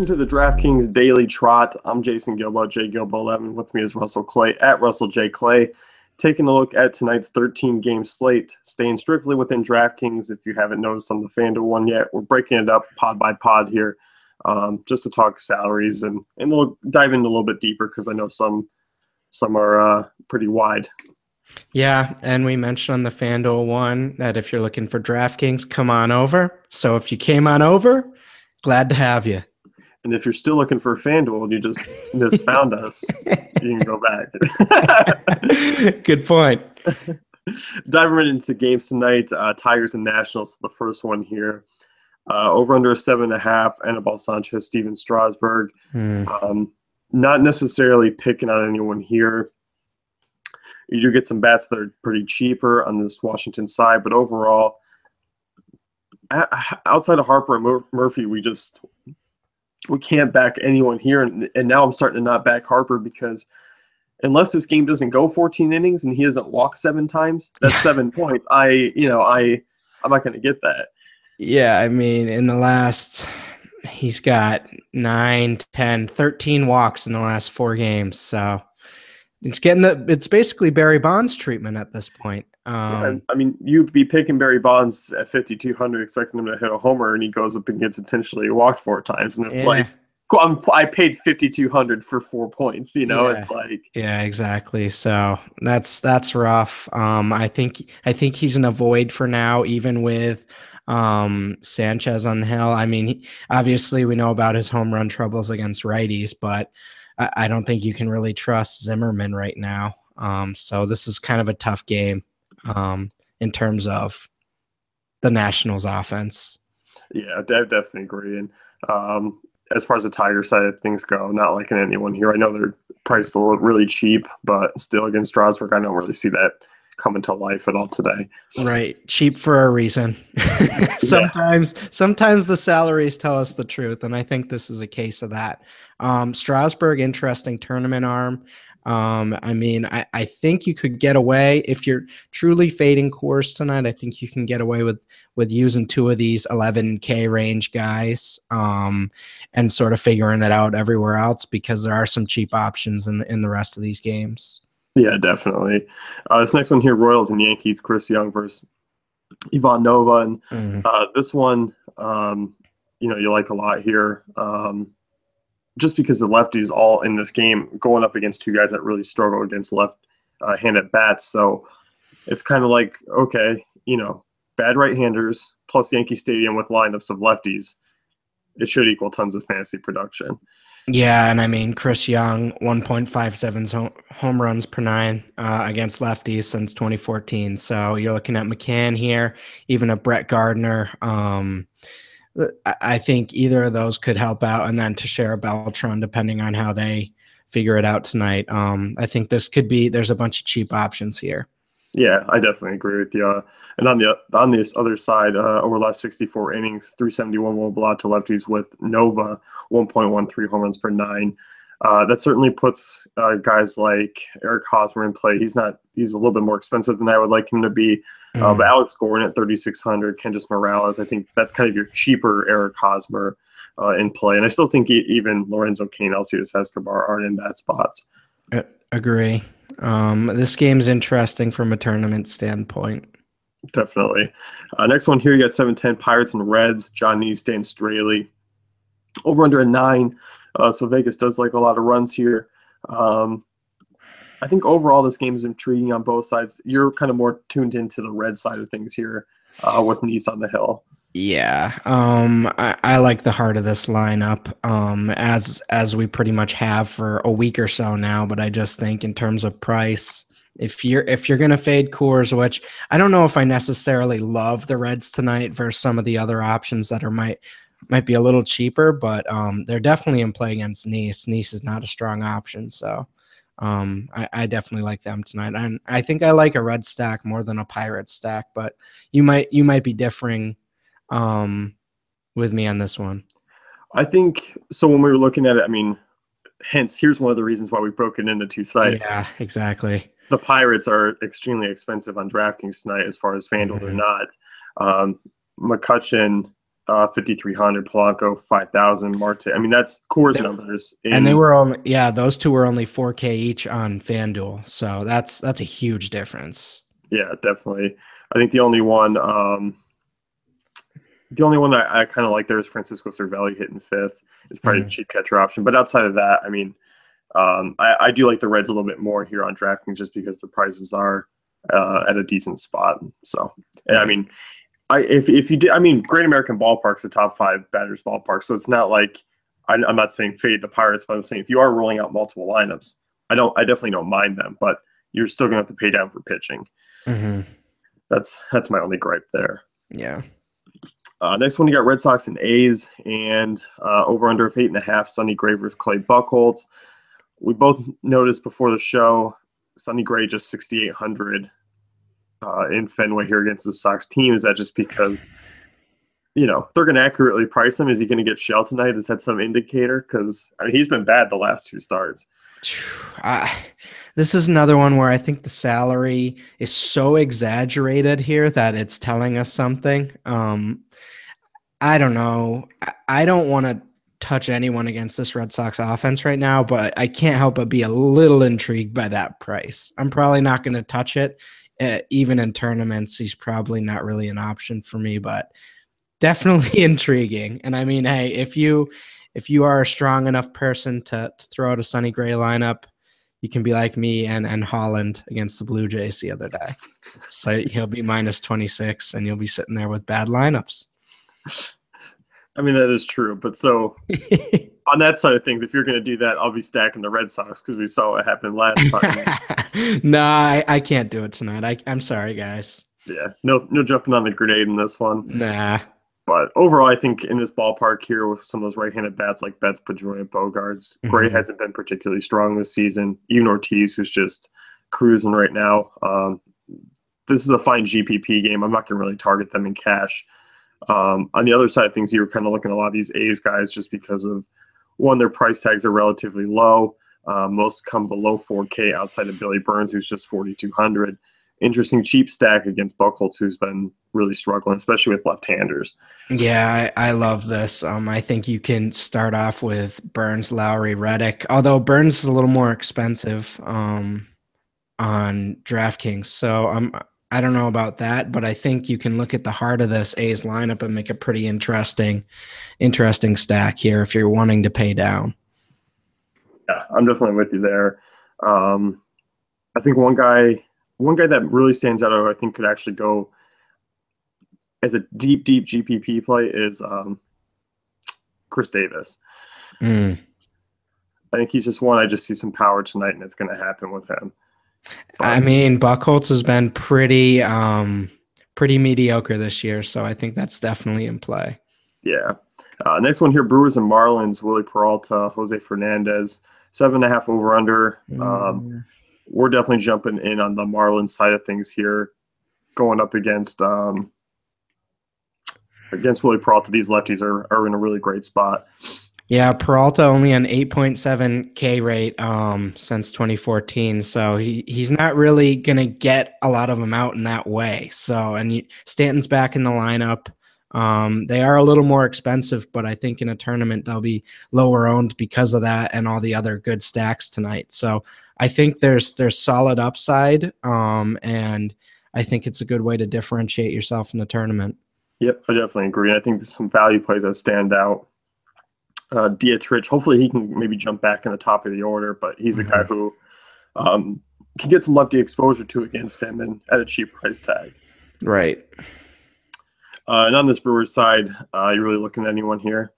Welcome to the DraftKings Daily Trot. I'm Jason Gilbo, JGilbo11. With me is Russell Clay at Russell J. Clay. Taking a look at tonight's 13-game slate, staying strictly within DraftKings. If you haven't noticed on the FanDuel one yet, we're breaking it up pod by pod here, just to talk salaries and we'll dive in a little bit deeper because I know some are pretty wide. Yeah, and we mentioned on the FanDuel one that if you're looking for DraftKings, come on over. So if you came on over, glad to have you. And if you're still looking for FanDuel and you just misfound us, you can go back. Good point. Diving right into games tonight, Tigers and Nationals, the first one here. Over under 7.5, Anibal Sanchez, Steven Strasburg. Not necessarily picking on anyone here. You do get some bats that are pretty cheaper on this Washington side, but overall, outside of Harper and Murphy, we can't back anyone here. And now I'm starting to not back Harper because unless this game doesn't go 14 innings and he doesn't walk 7 times, that's 7 points. I'm not going to get that. Yeah, I mean, he's got 9, 10, 13 walks in the last 4 games. So it's basically Barry Bonds treatment at this point. I mean, you'd be picking Barry Bonds at 5,200, expecting him to hit a homer, and he goes up and gets intentionally walked 4 times, and it's like, cool, I paid 5,200 for 4 points. It's like, yeah, exactly. So that's rough. I think he's in a void for now, even with Sanchez on the hill. I mean, obviously we know about his home run troubles against righties, but I don't think you can really trust Zimmerman right now. So this is kind of a tough game in terms of the Nationals offense. Yeah, I definitely agree. And as far as the Tiger side of things go, not liking anyone here. I know they're priced a little really cheap, but still against Strasburg, I don't really see that coming to life at all today. Right. Cheap for a reason. Sometimes the salaries tell us the truth, and I think this is a case of that. Strasburg, interesting tournament arm. I mean, I think you could get away if you're truly fading Coors tonight. I think you can get away with using 2 of these 11K range guys, and sort of figuring it out everywhere else because there are some cheap options in the rest of these games. Yeah, definitely. This next one here, Royals and Yankees, Chris Young versus Ivan Nova. And this one, you like a lot here. Just because the lefties all in this game going up against 2 guys that really struggle against left-handed bats. So it's kind of like, okay, bad right-handers plus Yankee Stadium with lineups of lefties. It should equal tons of fantasy production. Yeah, and I mean, Chris Young, 1.57 home runs per 9 against lefties since 2014. So you're looking at McCann here, even a Brett Gardner. I think either of those could help out, and then Teixeira Beltran, depending on how they figure it out tonight. I think there's a bunch of cheap options here. Yeah, I definitely agree with you. And on this other side, over the last 64 innings, 371 will allowed to lefties with Nova, 1.13 home runs per 9. That certainly puts guys like Eric Hosmer in play. He's a little bit more expensive than I would like him to be. But Alex Gordon at 3,600, Kendrys Morales, I think that's kind of your cheaper Eric Hosmer in play. And I still think even Lorenzo Cain, Alcides Escobar aren't in bad spots. Agree. This game's interesting from a tournament standpoint. Definitely. Next one here, you got 7-10 Pirates and Reds, John Neese, Dan Straley. Over under a 9. So Vegas does like a lot of runs here. I think overall this game is intriguing on both sides. You're kind of more tuned into the red side of things here with Neese on the hill. Yeah, I like the heart of this lineup as we pretty much have for a week or so now. But I just think in terms of price, if you're gonna fade Coors, which I don't know if I necessarily love the Reds tonight versus some of the other options that might be a little cheaper, but they're definitely in play against Neese. Neese is not a strong option, so I definitely like them tonight. And I think I like a Red stack more than a Pirate stack, but you might be differing with me on this one. I think so. When we were looking at it, I mean, hence here's one of the reasons why we broke it into 2 sites. Yeah, exactly. The Pirates are extremely expensive on DraftKings tonight as far as FanDuel or not. McCutchen, 5,300, Polanco 5,000, Marte. I mean, that's Coors numbers. And they were only, yeah, those two were only 4K each on FanDuel. So that's a huge difference. Yeah, definitely. I think the only one that I kind of like there is Francisco Cervelli hitting fifth. It's probably a cheap catcher option. But outside of that, I mean, I do like the Reds a little bit more here on DraftKings just because the prices are at a decent spot. So, I mean, if you did, I mean, Great American Ballpark's the top 5 batters ballpark. So it's not like I'm not saying fade the Pirates, but I'm saying if you are rolling out multiple lineups, I definitely don't mind them, but you're still gonna have to pay down for pitching. That's my only gripe there. Yeah. Next one, you got Red Sox and A's, and over under of 8.5. Sonny Gray versus Clay Buchholz. We both noticed before the show, Sonny Gray just 6,800 in Fenway here against the Sox team. Is that just because, they're going to accurately price him? Is he going to get shelled tonight? Is that some indicator? Because he's been bad the last 2 starts. This is another one where I think the salary is so exaggerated here that it's telling us something. I don't know. I don't want to touch anyone against this Red Sox offense right now, but I can't help but be a little intrigued by that price. I'm probably not going to touch it. Even in tournaments, he's probably not really an option for me, but definitely intriguing. And I mean, hey, if you are a strong enough person to throw out a Sonny Gray lineup, you can be like me and Holland against the Blue Jays the other day. So he'll be minus 26 and you'll be sitting there with bad lineups. I mean, that is true. But so on that side of things, if you're going to do that, I'll be stacking the Red Sox because we saw what happened last time. No, I can't do it tonight. I'm sorry, guys. Yeah, no jumping on the grenade in this one. Nah. But overall, I think in this ballpark here with some of those right-handed bats like Betts, Pedroia, Bogarts, Gray hasn't been particularly strong this season. Even Ortiz, who's just cruising right now. This is a fine GPP game. I'm not going to really target them in cash. On the other side of things, you were kind of looking at a lot of these A's guys just because of, one, their price tags are relatively low. Most come below 4K outside of Billy Burns, who's just 4,200. Interesting cheap stack against Buchholz, who's been really struggling, especially with left-handers. Yeah, I love this. I think you can start off with Burns, Lowry, Reddick, although Burns is a little more expensive on DraftKings. So I don't know about that, but I think you can look at the heart of this A's lineup and make a pretty interesting stack here if you're wanting to pay down. Yeah, I'm definitely with you there. I think one guy that really stands out, I think could actually go as a deep GPP play is Chris Davis. I think he's just one. I just see some power tonight, and it's going to happen with him. But, I mean, Buchholz has been pretty mediocre this year, so I think that's definitely in play. Yeah. Next one here, Brewers and Marlins, Willie Peralta, Jose Fernandez, 7.5 over under. We're definitely jumping in on the Marlins side of things here, going up against Willie Peralta. These lefties are in a really great spot. Yeah, Peralta only an 8.7 K rate since 2014, so he's not really gonna get a lot of them out in that way. So, and Stanton's back in the lineup. They are a little more expensive, but I think in a tournament they'll be lower owned because of that and all the other good stacks tonight. So I think there's solid upside, and I think it's a good way to differentiate yourself in the tournament. Yep, I definitely agree. I think there's some value plays that stand out. Dietrich, hopefully he can maybe jump back in the top of the order, but he's a guy who can get some lefty exposure to against him and at a cheap price tag. Right. And on this Brewers side, you really looking at anyone here?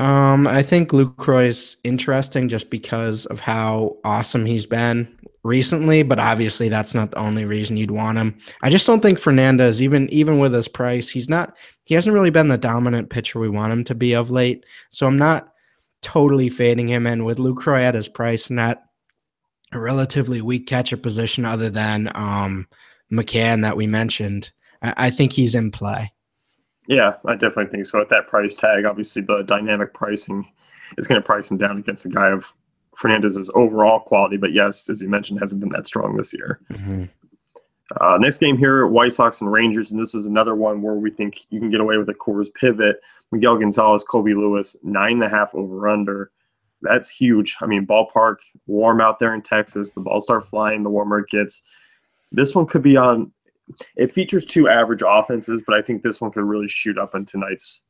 I think Lucroy's interesting just because of how awesome he's been recently, but obviously that's not the only reason you'd want him. I just don't think Fernandez, even with his price, he hasn't really been the dominant pitcher we want him to be of late. So I'm not totally fading him. And with Lucroy at his price and at a relatively weak catcher position other than McCann that we mentioned, I think he's in play. Yeah, I definitely think so. At that price tag, obviously the dynamic pricing is going to price him down against a guy of Fernandez's overall quality. But yes, as you mentioned, hasn't been that strong this year. Next game here, White Sox and Rangers, and this is another one where we think you can get away with a Coors pivot. Miguel Gonzalez, Kobe Lewis, 9.5 over under. That's huge. I mean, ballpark, warm out there in Texas. The balls start flying, the warmer it gets. This one could be on. It features two average offenses, but I think this one could really shoot up in tonight's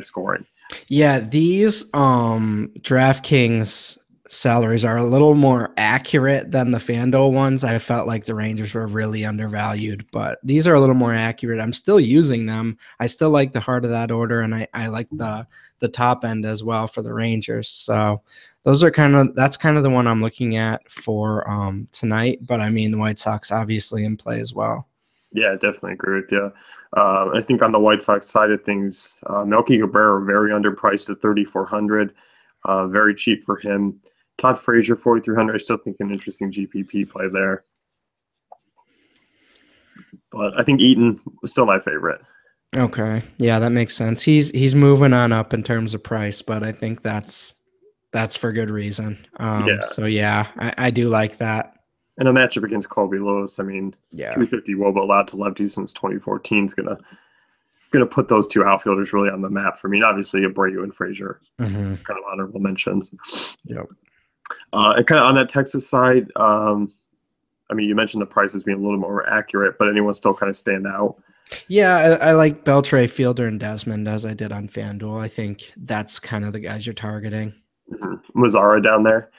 scoring. Yeah, these DraftKings salaries are a little more accurate than the FanDuel ones. I felt like the Rangers were really undervalued, but these are a little more accurate. I'm still using them. I still like the heart of that order, and I like the top end as well for the Rangers. So those are that's kind of the one I'm looking at for tonight. But I mean, the White Sox obviously in play as well. Yeah, definitely agree with you. I think on the White Sox side of things, Melky Cabrera very underpriced at 3,400, very cheap for him. Todd Frazier 4,300. I still think an interesting GPP play there, but I think Eaton is still my favorite. Okay, yeah, that makes sense. He's moving on up in terms of price, but I think that's for good reason. So yeah, I do like that. And a matchup against Kobe Lewis, I mean, yeah, 350 wOBA allowed to lefties since 2014 is gonna put those two outfielders really on the map for me. And obviously, Abreu and Frazier, kind of honorable mentions. Yep. And kind of on that Texas side, I mean, you mentioned the prices being a little more accurate, but anyone still kind of stand out? Yeah, I like Beltre, Fielder, and Desmond as I did on FanDuel. I think that's kind of the guys you're targeting. Mazzara down there.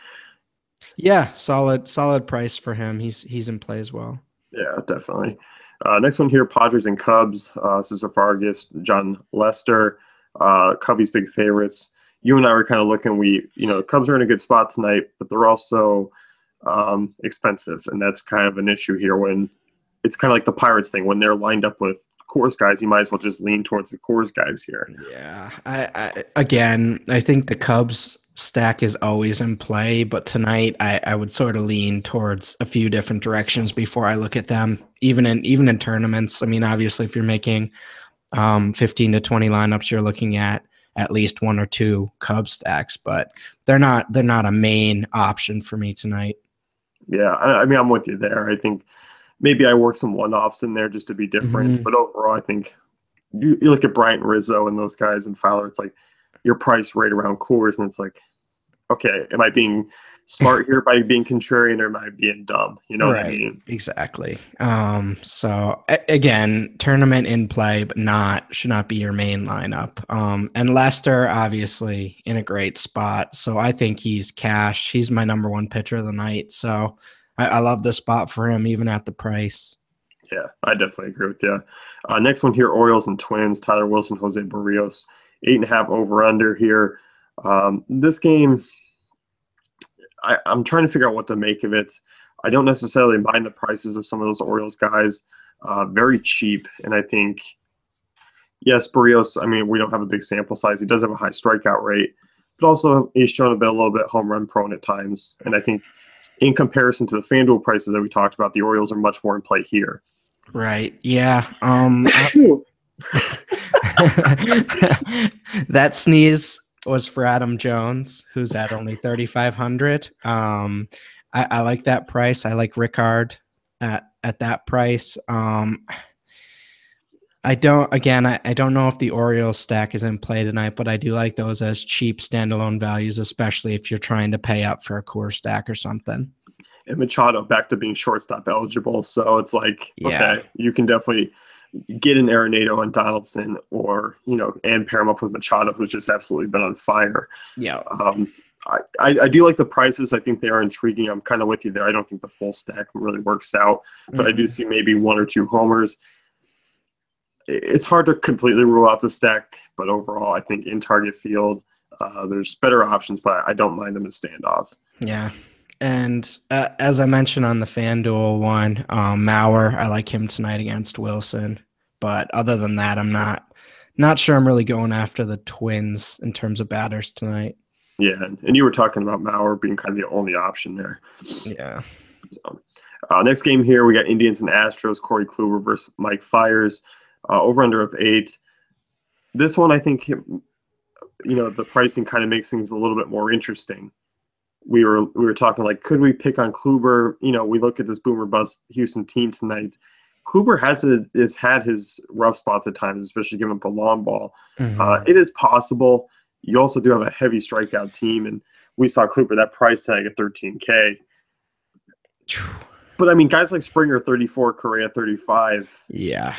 Yeah, solid price for him. He's in play as well. Yeah, definitely. Next one here, Padres and Cubs. Cesar Vargas, John Lester, Cubbies big favorites. You and I were kind of looking. The Cubs are in a good spot tonight, but they're also expensive, and that's kind of an issue here. When it's kind of like the Pirates thing, when they're lined up with Coors guys, you might as well just lean towards the Coors guys here. Yeah, I think the Cubs stack is always in play, but tonight I would sort of lean towards a few different directions before I look at them, even in tournaments. I mean, obviously, if you're making 15 to 20 lineups, you're looking at least one or two Cubs stacks, but they're not a main option for me tonight. Yeah, I mean, I'm with you there. I think maybe I work some one-offs in there just to be different, but overall, I think you look at Bryant Rizzo and those guys and Fowler, it's like you're priced right around Coors, and it's like, okay, am I being smart here by being contrarian, or am I being dumb? You know what I mean? Exactly. So again, tournament in play, but should not be your main lineup. And Lester obviously in a great spot, so I think he's cash. He's my number one pitcher of the night, so I love the spot for him even at the price. Yeah, I definitely agree with you. Next one here, Orioles and Twins. Tyler Wilson, Jose Barrios, 8.5 over under here. This game, I'm trying to figure out what to make of it. I don't necessarily mind the prices of some of those Orioles guys. Very cheap, and I think, yes, Barrios, I mean, we don't have a big sample size. He does have a high strikeout rate, but also he's shown a little bit home run prone at times. And I think in comparison to the FanDuel prices that we talked about, the Orioles are much more in play here. Right. Yeah. That sneeze was for Adam Jones, who's at only 3,500. I like that price. I like Rickard at that price. I don't know if the Orioles stack is in play tonight, but I do like those as cheap standalone values, especially if you're trying to pay up for a core stack or something. And Machado back to being shortstop eligible. So it's like, okay, you can definitely get an Arenado and Donaldson, or, and pair them up with Machado, who's just absolutely been on fire. Yeah. I do like the prices. I think they are intriguing. I'm kind of with you there. I don't think the full stack really works out, but I do see maybe one or two homers. It's hard to completely rule out the stack, but overall, I think in target field, there's better options, but I don't mind them as standoff. Yeah. And as I mentioned on the FanDuel one, Mauer, I like him tonight against Wilson. But other than that, I'm not sure I'm really going after the Twins in terms of batters tonight. Yeah, and you were talking about Mauer being kind of the only option there. Yeah. So, next game here, we got Indians and Astros, Corey Kluber versus Mike Fiers, over under of 8. This one, I think, the pricing kind of makes things a little bit more interesting. we were talking like, could we pick on Kluber? We look at this boomer bust Houston team tonight. Kluber has had his rough spots at times, especially giving up a long ball. Mhm. It is possible. You also do have a heavy strikeout team, and we saw Kluber that price tag at 13K. But I mean, guys like Springer 34, Correa 35. Yeah.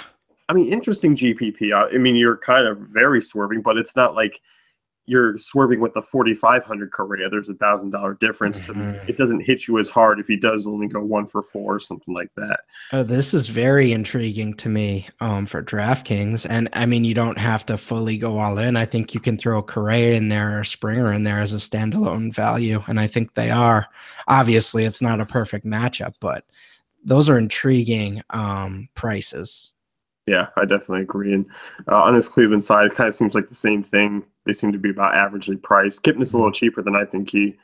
I mean, interesting GPP. I mean, you're kind of very swerving, but it's not like you're swerving with the 4,500 Correa. There's $1,000 difference to Mhm. it. Doesn't hit you as hard if he does only go 1 for 4 or something like that. Oh, this is very intriguing to me for DraftKings. And I mean, you don't have to fully go all in. I think you can throw Correa in there or Springer in there as a standalone value. And I think they are. Obviously, it's not a perfect matchup, but those are intriguing prices. Yeah, I definitely agree. And on this Cleveland side, it kind of seems like the same thing. They seem to be about averagely priced. Kipnis a little cheaper than I think he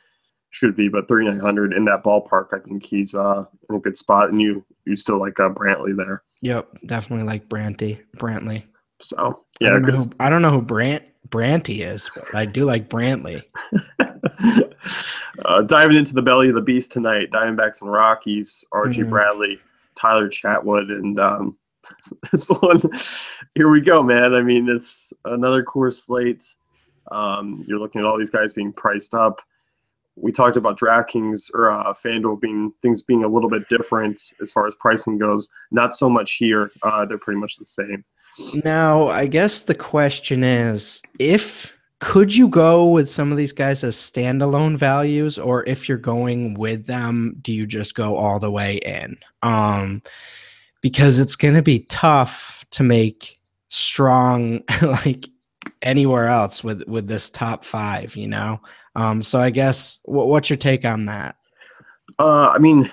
should be, but 3,900 in that ballpark, I think he's in a good spot. And you still like Brantley there. Yep, definitely like Brantley. So yeah, I don't know who Branty is, but I do like Brantley. Diving into the belly of the beast tonight, Diamondbacks and Rockies, Archie Bradley, Tyler Chatwood, and this one. Here we go, man. I mean, it's another course slate. You're looking at all these guys being priced up. We talked about DraftKings or FanDuel being a little bit different as far as pricing goes. Not so much here. They're pretty much the same. Now, I guess the question is, could you go with some of these guys as standalone values, or if you're going with them, do you just go all the way in? Because it's going to be tough to make strong like anywhere else with this top five, So I guess what's your take on that? I mean,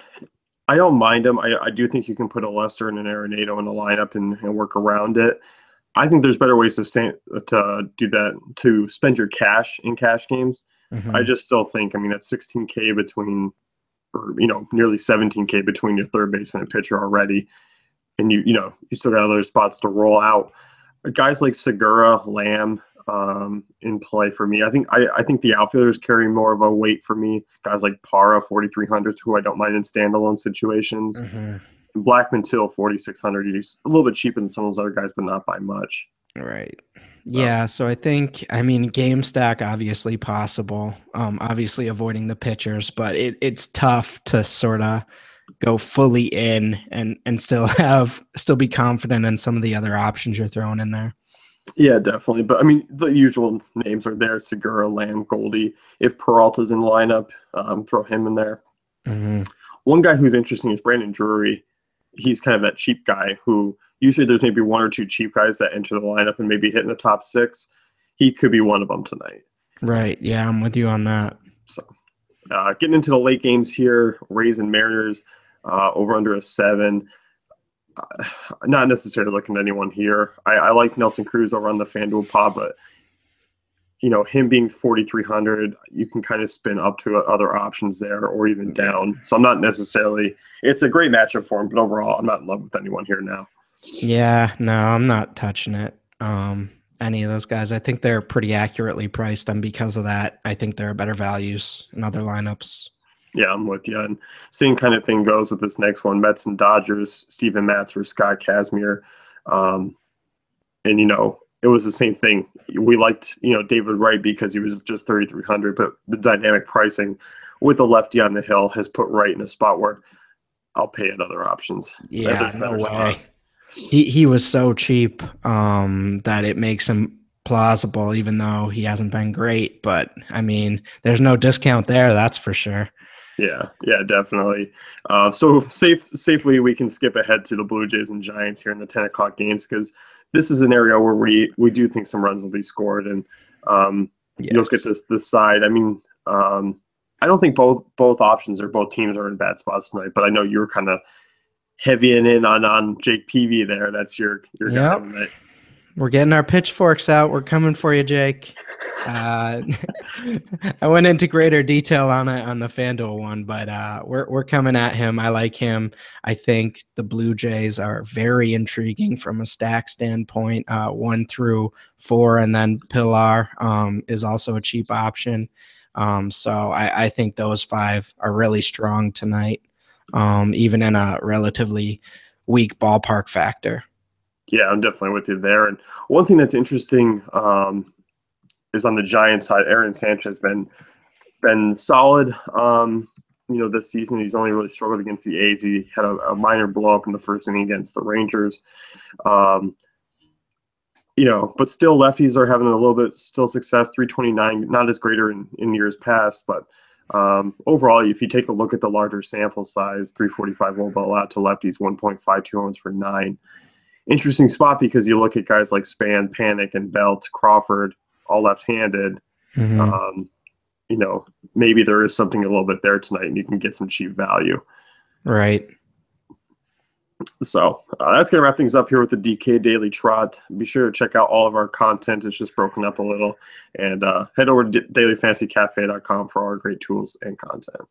I don't mind them. I do think you can put a Lester and an Arenado in the lineup and work around it. I think there's better ways to do that, to spend your cash in cash games. I just still think, I mean, that's 16K between, or nearly 17K between your third baseman and pitcher already, and you still got other spots to roll out. Guys like Segura, Lamb, in play for me. I think the outfielders carry more of a weight for me. Guys like Parra, 4,300, who I don't mind in standalone situations. And Blackman Till, 4,600. He's a little bit cheaper than some of those other guys, but not by much. Right. Yeah. So I mean, game stack obviously possible. Obviously avoiding the pitchers, but it's tough to sort of go fully in and still be confident in some of the other options you're throwing in there. Yeah, definitely. But I mean, the usual names are there: Segura, Lamb, Goldie. If Peralta's in the lineup, throw him in there. One guy who's interesting is Brandon Drury. He's kind of that cheap guy who usually there's maybe one or two cheap guys that enter the lineup and maybe hit in the top 6. He could be one of them tonight. Right. Yeah, I'm with you on that. So getting into the late games here, Rays and Mariners, over under a 7. Not necessarily looking at anyone here. I like Nelson Cruz over on the FanDuel pod, but him being 4,300, you can kind of spin up to other options there or even down. So I'm not necessarily. It's a great matchup for him, but overall, I'm not in love with anyone here now. Yeah, no, I'm not touching it. Any of those guys, I think they're pretty accurately priced, and because of that, I think there are better values in other lineups. Yeah, I'm with you. And same kind of thing goes with this next one, Mets and Dodgers, Steven Matz versus Scott Kazmir. And, it was the same thing. We liked, David Wright because he was just 3,300, but the dynamic pricing with the lefty on the hill has put Wright in a spot where I'll pay at other options. Yeah, no way. He was so cheap that it makes him plausible, even though he hasn't been great. But, I mean, there's no discount there, that's for sure. Yeah, definitely. So safely we can skip ahead to the Blue Jays and Giants here in the 10 o'clock games because this is an area where we do think some runs will be scored. And you look at this side. I mean, I don't think both options or both teams are in bad spots tonight, but I know you're kind of heavying in on Jake Peavy there. That's your guy tonight. We're getting our pitchforks out. We're coming for you, Jake. I went into greater detail on it on the FanDuel one, but we're coming at him. I like him. I think the Blue Jays are very intriguing from a stack standpoint, 1 through 4, and then Pilar is also a cheap option. So I think those 5 are really strong tonight, even in a relatively weak ballpark factor. Yeah, I'm definitely with you there. And one thing that's interesting is on the Giants side, Aaron Sanchez been solid. This season he's only really struggled against the A's. He had a minor blow up in the first inning against the Rangers. But still lefties are having a little bit still success. 329, not as greater in years past, but overall, if you take a look at the larger sample size, 345 won't ball out to lefties, 1.52 runs per 9. Interesting spot because you look at guys like Span, Panic, and Belt, Crawford, all left-handed. Mm-hmm. Maybe there is something a little bit there tonight, and you can get some cheap value. Right. So that's going to wrap things up here with the DK Daily Trot. Be sure to check out all of our content. It's just broken up a little. And head over to dailyfantasycafe.com for all our great tools and content.